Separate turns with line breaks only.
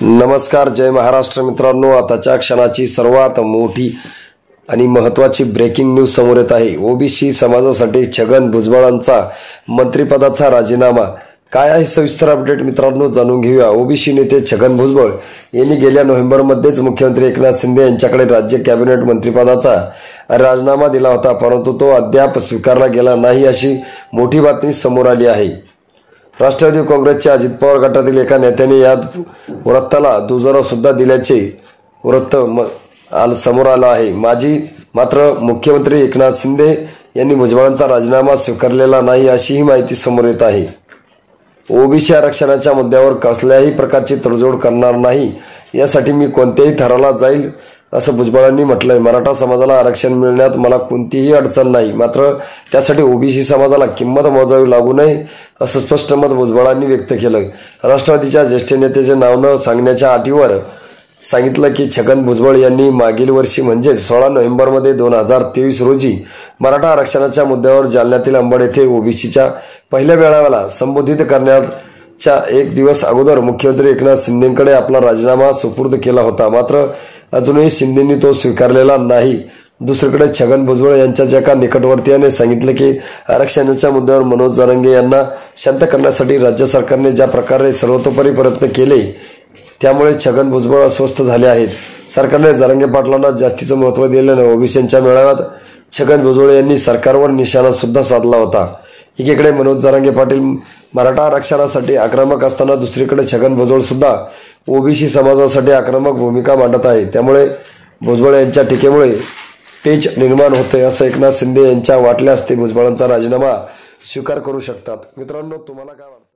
नमस्कार, जय महाराष्ट्र मित्रांनो। आताच्या क्षणाची सर्वात मोठी आणि महत्त्वाची ब्रेकिंग न्यूज समोर येत आहे। ओबीसी समाजासाठी छगन भुजबळांचा मंत्रिपदाचा राजीनामा काय आहे, सविस्तर अपडेट मित्रांनो जाणून घेऊया। ओबीसी नेते छगन भुजबळ यांनी गेल्या नोव्हेंबरमध्येच मुख्यमंत्री एकनाथ शिंदे यांच्याकडे राज्य कॅबिनेट मंत्रिपदाचा राजीनामा दिला होता, परंतु तो अद्याप स्वीकारला गेला नाही अशी मोठी बातमी समोर आली आहे। राष्ट्रवादी काँग्रेसच्या अजित पवार गटातील एका नेत्याने या वृत्ताला दुजोरा सुद्धा दिल्याचे वृत्त समोर आलं आहे। मात्र मुख्यमंत्री एकनाथ शिंदे यांनी भुजबळांचा राजीनामा स्वीकारलेला नाही अशी ही माहिती समोर येत आहे। ओबीसी आरक्षणाच्या मुद्द्यावर कसल्याही प्रकारची तडजोड करणार नाही, यासाठी मी कोणत्याही थराला जाईल असं भुजबळांनी म्हटलंय। मराठा समाजाला आरक्षण मिळण्यात मला कोणतीही अडचण नाही, मात्र त्यासाठी ओबीसी समाजाला किंमत मोजावी लागू नये असं स्पष्ट मत भुजबळांनी व्यक्त केलं। राष्ट्रवादीच्या ज्येष्ठ नेत्याचे नाव न सांगण्याच्या अटीवर सांगितलं की छगन भुजबळ यांनी मागील वर्षी म्हणजे 16 नोव्हेंबरमध्ये 2023 रोजी मराठा आरक्षणाच्या मुद्द्यावर जालन्यातील अंबड येथे ओबीसीच्या पहिल्या मेळाव्याला संबोधित करण्याच्या एक दिवस अगोदर मुख्यमंत्री एकनाथ शिंदेंकडे आपला राजीनामा सुपूर्द केला होता, मात्र अजूनही शिंदेंनी तो स्वीकारलेला नाही। दुसरीकडे छगन भुजबळ यांच्या एका निकटवर्तीयाने सांगितले की आरक्षणाच्या मुद्द्यावर मनोज जरांगे यांना शांत करण्यासाठी राज्य सरकारने ज्या प्रकारे सर्वतोपरी प्रयत्न केले त्यामुळे छगन भुजबळ अस्वस्थ झाले आहेत। सरकारने जरांगे पाटलांना जास्तीचं महत्त्व दिल्याने ओबीसींच्या मेळाव्यात छगन भुजबळ यांनी सरकारवर निशाणा सुद्धा साधला होता। एकीकडे मनोज जरांगे पाटील मराठा आरक्षणासाठी आक्रमक असताना दुसरीकडे छगन भुजबळ सुद्धा ओबीसी समाजासाठी आक्रमक भूमिका मांडत आहे। त्यामुळे भुजबळ यांच्या टीकेमुळे पेच निर्माण होते असं एकनाथ शिंदे यांच्या वाटल्यास ते भुजबळांचा राजीनामा स्वीकार करू शकतात। मित्रांनो, तुम्हाला काय वाटतं?